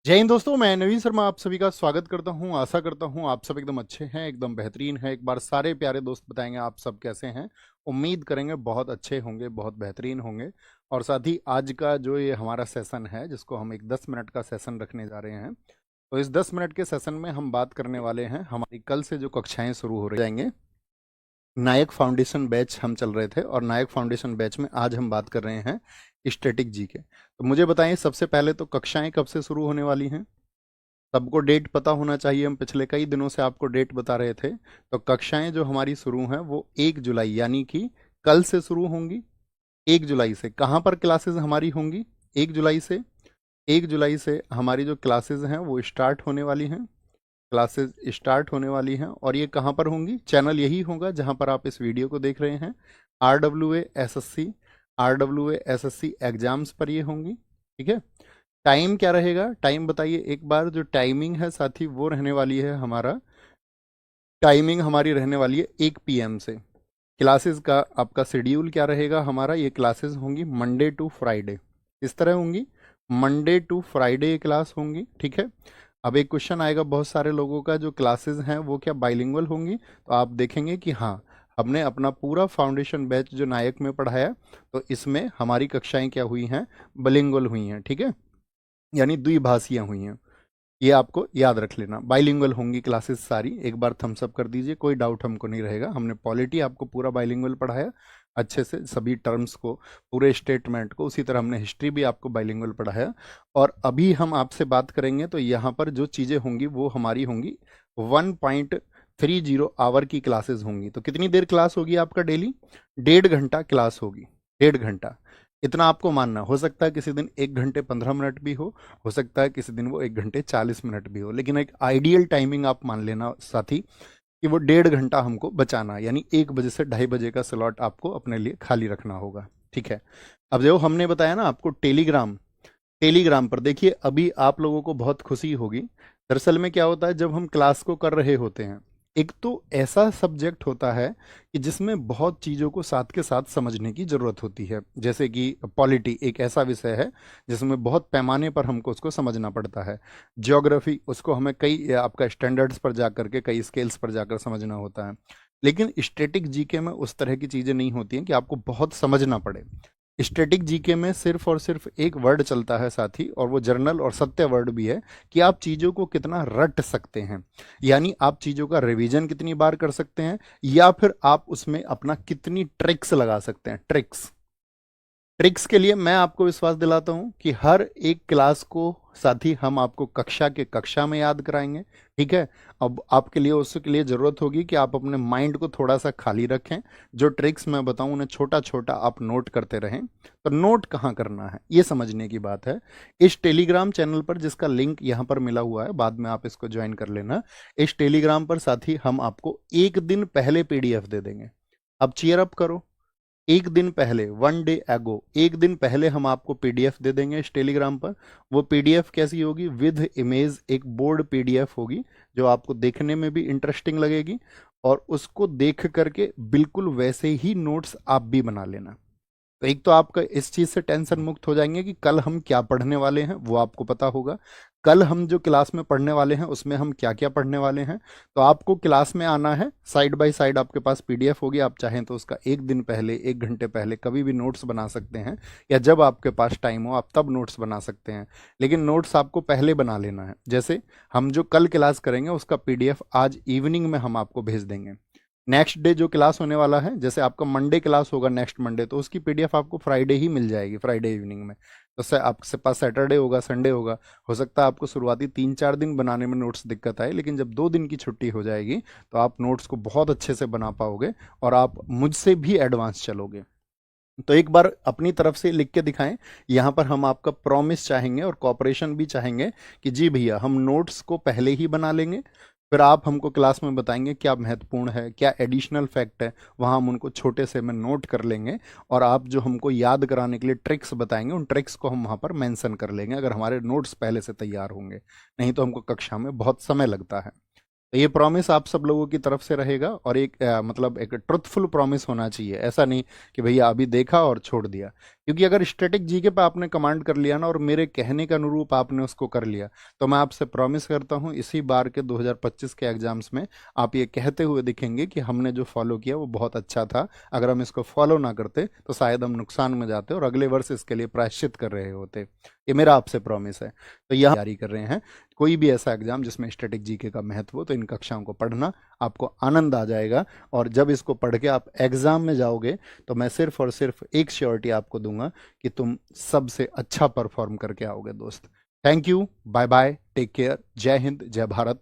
जय हिंद दोस्तों, मैं नवीन शर्मा आप सभी का स्वागत करता हूं। आशा करता हूं आप सब एकदम अच्छे हैं, एकदम बेहतरीन हैं। एक बार सारे प्यारे दोस्त बताएंगे आप सब कैसे हैं। उम्मीद करेंगे बहुत अच्छे होंगे, बहुत बेहतरीन होंगे। और साथ ही आज का जो ये हमारा सेशन है, जिसको हम एक 10 मिनट का सेशन रखने जा रहे हैं, तो इस 10 मिनट के सेशन में हम बात करने वाले हैं। हमारी कल से जो कक्षाएं शुरू हो रही जाएंगे, नायक फाउंडेशन बैच हम चल रहे थे, और नायक फाउंडेशन बैच में आज हम बात कर रहे हैं स्टैटिक जी के। तो मुझे बताएं सबसे पहले, तो कक्षाएं कब से शुरू होने वाली हैं? सबको डेट पता होना चाहिए। हम पिछले कई दिनों से आपको डेट बता रहे थे। तो कक्षाएं जो हमारी शुरू हैं वो 1 जुलाई यानी कि कल से शुरू होंगी। 1 जुलाई से कहाँ पर क्लासेस हमारी होंगी? 1 जुलाई से 1 जुलाई से हमारी जो क्लासेस हैं वो स्टार्ट होने वाली हैं। क्लासेस स्टार्ट होने वाली हैं, और ये कहाँ पर होंगी? चैनल यही होगा जहाँ पर आप इस वीडियो को देख रहे हैं। R W A S S C exams पर ये होंगी। ठीक है। टाइम क्या रहेगा? टाइम बताइए एक बार। जो टाइमिंग है साथी वो रहने वाली है हमारा, टाइमिंग हमारी रहने वाली है 1 PM से। क्लासेस का आपका शेड्यूल क्या रहेगा हमारा? ये क्लासेस होंगी मंडे टू फ्राइडे। इस तरह होंगी, मंडे टू फ्राइडे ये क्लास होंगी। ठीक है। अब एक क्वेश्चन आएगा बहुत सारे लोगों का, जो क्लासेस हैं वो क्या बाइलिंगुअल होंगी? तो आप देखेंगे कि हाँ, हमने अपना पूरा फाउंडेशन बैच जो नायक में पढ़ाया, तो इसमें हमारी कक्षाएं क्या हुई हैं? बिलिंगुअल हुई हैं। ठीक है, यानी द्विभाषियां हुई हैं। ये आपको याद रख लेना, बाइलिंगुअल होंगी क्लासेस सारी। एक बार थम्स अप कर दीजिए, कोई डाउट हमको नहीं रहेगा। हमने पॉलिटी आपको पूरा बाइलिंगुअल पढ़ाया अच्छे से, सभी टर्म्स को, पूरे स्टेटमेंट को। उसी तरह हमने हिस्ट्री भी आपको बाइलिंगुअल पढ़ाया। और अभी हम आपसे बात करेंगे तो यहाँ पर जो चीज़ें होंगी वो हमारी होंगी 1.30 आवर की क्लासेस होंगी। तो कितनी देर क्लास होगी आपका डेली? 1.5 घंटा क्लास होगी। 1.5 घंटा, इतना आपको मानना। हो सकता है किसी दिन 1 घंटे 15 मिनट भी हो सकता है किसी दिन वो 1 घंटे 40 मिनट भी हो, लेकिन एक आइडियल टाइमिंग आप मान लेना साथी कि वो 1.5 घंटा हमको बचाना, यानी 1 बजे से 2:30 बजे का स्लॉट आपको अपने लिए खाली रखना होगा। ठीक है। अब जो हमने बताया ना आपको टेलीग्राम, टेलीग्राम पर देखिए, अभी आप लोगों को बहुत खुशी होगी। दरअसल में क्या होता है, जब हम क्लास को कर रहे होते हैं, एक तो ऐसा सब्जेक्ट होता है कि जिसमें बहुत चीज़ों को साथ के साथ समझने की ज़रूरत होती है। जैसे कि पॉलिटी एक ऐसा विषय है जिसमें बहुत पैमाने पर हमको उसको समझना पड़ता है। ज्योग्राफी, उसको हमें कई आपका स्टैंडर्ड्स पर जा करके, कई स्केल्स पर जाकर समझना होता है। लेकिन स्टैटिक जीके में उस तरह की चीज़ें नहीं होती हैं कि आपको बहुत समझना पड़े। स्टैटिक जीके में सिर्फ और सिर्फ एक वर्ड चलता है साथी, और वो जर्नल और सत्य वर्ड भी है, कि आप चीज़ों को कितना रट सकते हैं। यानी आप चीज़ों का रिवीजन कितनी बार कर सकते हैं, या फिर आप उसमें अपना कितनी ट्रिक्स लगा सकते हैं। ट्रिक्स, ट्रिक्स के लिए मैं आपको विश्वास दिलाता हूं कि हर एक क्लास को साथ ही हम आपको कक्षा के कक्षा में याद कराएंगे। ठीक है। अब आपके लिए उसके लिए ज़रूरत होगी कि आप अपने माइंड को थोड़ा सा खाली रखें। जो ट्रिक्स मैं बताऊं उन्हें छोटा छोटा आप नोट करते रहें। तो नोट कहाँ करना है ये समझने की बात है। इस टेलीग्राम चैनल पर, जिसका लिंक यहाँ पर मिला हुआ है, बाद में आप इसको ज्वाइन कर लेना। इस टेलीग्राम पर साथ ही हम आपको एक दिन पहले PDF दे देंगे। अब चीयर अप करो। एक दिन पहले, 1 डे एगो, एक दिन पहले हम आपको PDF दे देंगे इस टेलीग्राम पर। वो PDF कैसी होगी? विद इमेज, एक बोर्ड PDF होगी, जो आपको देखने में भी इंटरेस्टिंग लगेगी। और उसको देख करके बिल्कुल वैसे ही नोट्स आप भी बना लेना। तो एक तो आपका इस चीज से टेंशन मुक्त हो जाएंगे कि कल हम क्या पढ़ने वाले हैं वो आपको पता होगा। कल हम जो क्लास में पढ़ने वाले हैं उसमें हम क्या क्या पढ़ने वाले हैं। तो आपको क्लास में आना है, साइड बाय साइड आपके पास PDF होगी। आप चाहें तो उसका एक दिन पहले, 1 घंटे पहले कभी भी नोट्स बना सकते हैं, या जब आपके पास टाइम हो आप तब नोट्स बना सकते हैं। लेकिन नोट्स आपको पहले बना लेना है। जैसे हम जो कल क्लास करेंगे उसका PDF आज इवनिंग में हम आपको भेज देंगे। नेक्स्ट डे जो क्लास होने वाला है, जैसे आपका मंडे क्लास होगा नेक्स्ट मंडे, तो उसकी PDF आपको फ्राइडे ही मिल जाएगी, फ्राइडे इवनिंग में। तो आपके पास सैटरडे होगा, संडे होगा। हो सकता है आपको शुरुआती 3-4 दिन बनाने में नोट्स दिक्कत आए, लेकिन जब 2 दिन की छुट्टी हो जाएगी तो आप नोट्स को बहुत अच्छे से बना पाओगे, और आप मुझसे भी एडवांस चलोगे। तो एक बार अपनी तरफ से लिख के दिखाएं। यहाँ पर हम आपका प्रॉमिस चाहेंगे और कॉपरेशन भी चाहेंगे कि जी भैया, हम नोट्स को पहले ही बना लेंगे। फिर आप हमको क्लास में बताएंगे क्या महत्वपूर्ण है, क्या एडिशनल फैक्ट है, वहाँ हम उनको छोटे से में नोट कर लेंगे। और आप जो हमको याद कराने के लिए ट्रिक्स बताएंगे, उन ट्रिक्स को हम वहाँ पर मेंशन कर लेंगे, अगर हमारे नोट्स पहले से तैयार होंगे। नहीं तो हमको कक्षा में बहुत समय लगता है। तो ये प्रॉमिस आप सब लोगों की तरफ से रहेगा, और एक मतलब एक ट्रुथफुल प्रॉमिस होना चाहिए। ऐसा नहीं कि भैया अभी देखा और छोड़ दिया, क्योंकि अगर स्टैटिक जीके पे आपने कमांड कर लिया ना और मेरे कहने के अनुरूप आपने उसको कर लिया, तो मैं आपसे प्रॉमिस करता हूँ इसी बार के 2025 के एग्जाम्स में आप ये कहते हुए दिखेंगे कि हमने जो फॉलो किया वो बहुत अच्छा था, अगर हम इसको फॉलो ना करते तो शायद हम नुकसान में जाते और अगले वर्ष इसके लिए प्रायश्चित कर रहे होते। ये मेरा आपसे प्रॉमिस है। तो यह तैयारी कर रहे हैं कोई भी ऐसा एग्जाम जिसमें स्टैटिक जीके का महत्व हो, तो इन कक्षाओं को पढ़ना, आपको आनंद आ जाएगा। और जब इसको पढ़ के आप एग्जाम में जाओगे तो मैं सिर्फ और सिर्फ एक श्योरिटी आपको दूंगा कि तुम सबसे अच्छा परफॉर्म करके आओगे दोस्त। Thank you, bye bye, take care, जय हिंद, जय भारत।